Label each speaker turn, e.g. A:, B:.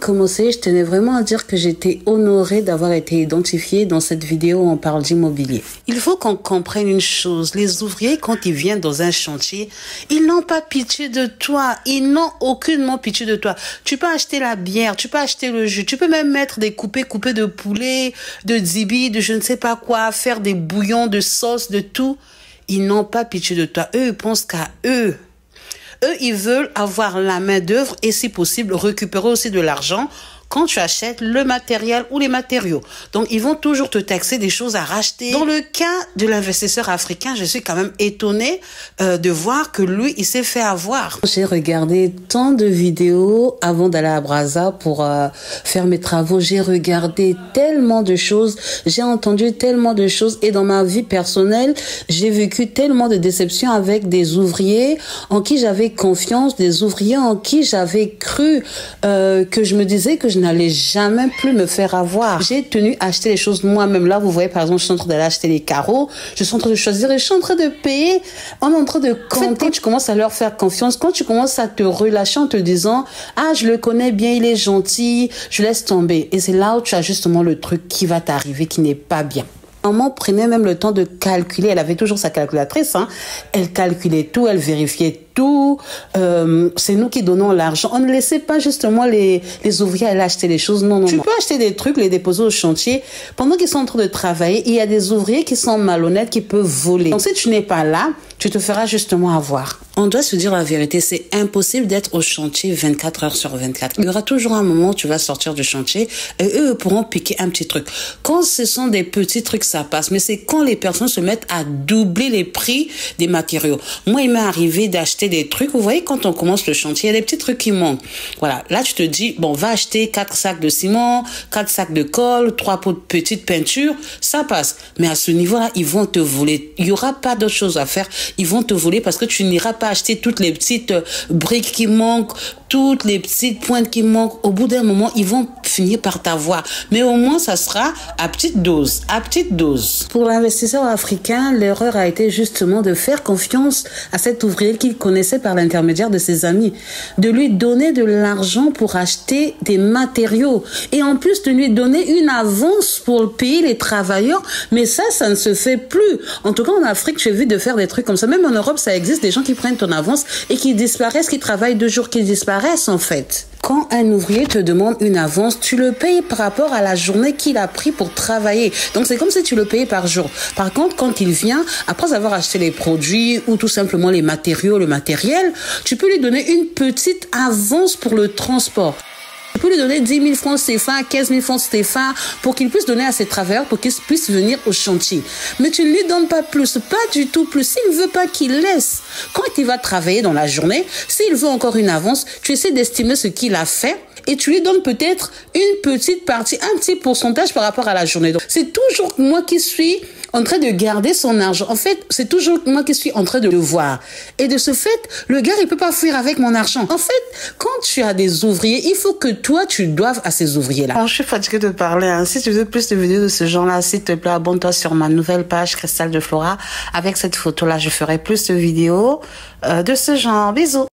A: commencer, je tenais vraiment à dire que j'étais honorée d'avoir été identifiée dans cette vidéo où on parle d'immobilier. Il faut qu'on comprenne une chose, les ouvriers, quand ils viennent dans un chantier, ils n'ont pas pitié de toi, ils n'ont aucunement pitié de toi. Tu peux acheter la bière, tu peux acheter le jus, tu peux même mettre des coupés de poulet, de zibi, de je ne sais pas quoi, faire des bouillons, de sauce, de tout. Ils n'ont pas pitié de toi, eux, ils pensent qu'à eux. Eux, ils veulent avoir la main-d'œuvre et, si possible, récupérer aussi de l'argent quand tu achètes le matériel ou les matériaux. Donc, ils vont toujours te taxer des choses à racheter. Dans le cas de l'investisseur africain, je suis quand même étonnée de voir que lui, il s'est fait avoir. J'ai regardé tant de vidéos avant d'aller à Brazza pour faire mes travaux. J'ai regardé tellement de choses, j'ai entendu tellement de choses et dans ma vie personnelle, j'ai vécu tellement de déceptions avec des ouvriers en qui j'avais confiance, des ouvriers en qui j'avais cru que je me disais que je n'allais jamais plus me faire avoir. J'ai tenu à acheter les choses moi-même. Là, vous voyez, par exemple, je suis en train d'aller acheter les carreaux, je suis en train de choisir et je suis en train de payer. On est en train de compter. En fait, quand tu commences à leur faire confiance, quand tu commences à te relâcher en te disant « Ah, je le connais bien, il est gentil, je laisse tomber ». Et c'est là où tu as justement le truc qui va t'arriver, qui n'est pas bien. Maman prenait même le temps de calculer. Elle avait toujours sa calculatrice. Hein. Elle calculait tout, elle vérifiait tout. C'est nous qui donnons l'argent. On ne laissait pas justement les ouvriers aller acheter les choses. Non, non, tu peux acheter des trucs, les déposer au chantier. Pendant qu'ils sont en train de travailler, il y a des ouvriers qui sont malhonnêtes, qui peuvent voler. Donc si tu n'es pas là, tu te feras justement avoir. On doit se dire la vérité, c'est impossible d'être au chantier 24 heures sur 24. Il y aura toujours un moment où tu vas sortir du chantier et eux pourront piquer un petit truc. Quand ce sont des petits trucs, ça passe. Mais c'est quand les personnes se mettent à doubler les prix des matériaux. Moi, il m'est arrivé d'acheter des trucs. Vous voyez, quand on commence le chantier, il y a des petits trucs qui manquent. Voilà. Là, tu te dis, bon, va acheter 4 sacs de ciment, 4 sacs de colle, 3 pots de petite peinture. Ça passe. Mais à ce niveau-là, ils vont te voler. Il y aura pas d'autre chose à faire. Ils vont te voler parce que tu n'iras pas acheter toutes les petites briques qui manquent, toutes les petites pointes qui manquent. Au bout d'un moment, ils vont finir par t'avoir. Mais au moins, ça sera à petite dose, à petite dose. Pour l'investisseur africain, l'erreur a été justement de faire confiance à cet ouvrier qu'il connaissait par l'intermédiaire de ses amis, de lui donner de l'argent pour acheter des matériaux et en plus de lui donner une avance pour payer les travailleurs. Mais ça ne se fait plus. En tout cas, en Afrique, j'ai vu de faire des trucs comme ça. Même en Europe, ça existe, des gens qui prennent ton avance et qui disparaissent, qui travaillent 2 jours, qui disparaissent en fait. Quand un ouvrier te demande une avance, tu le payes par rapport à la journée qu'il a pris pour travailler. Donc c'est comme si tu le payais par jour. Par contre, quand il vient, après avoir acheté les produits ou tout simplement les matériaux, le matériel, tu peux lui donner une petite avance pour le transport. Tu peux lui donner 10 000 francs CFA, 15 000 francs CFA pour qu'il puisse donner à ses travailleurs pour qu'ils puissent venir au chantier. Mais tu ne lui donnes pas plus, pas du tout plus. S'il ne veut pas qu'il laisse, quand il va travailler dans la journée, s'il veut encore une avance, tu essaies d'estimer ce qu'il a fait et tu lui donnes peut-être une petite partie, un petit pourcentage par rapport à la journée. Donc, c'est toujours moi qui suis en train de garder son argent. En fait, c'est toujours moi qui suis en train de le voir. Et de ce fait, le gars, il peut pas fuir avec mon argent. En fait, quand tu as des ouvriers, il faut que toi, tu doives à ces ouvriers-là. Alors, je suis fatiguée de parler. Hein. Si tu veux plus de vidéos de ce genre-là, s'il te plaît, abonne-toi sur ma nouvelle page Cristal de Flora. Avec cette photo-là, je ferai plus de vidéos de ce genre. Bisous.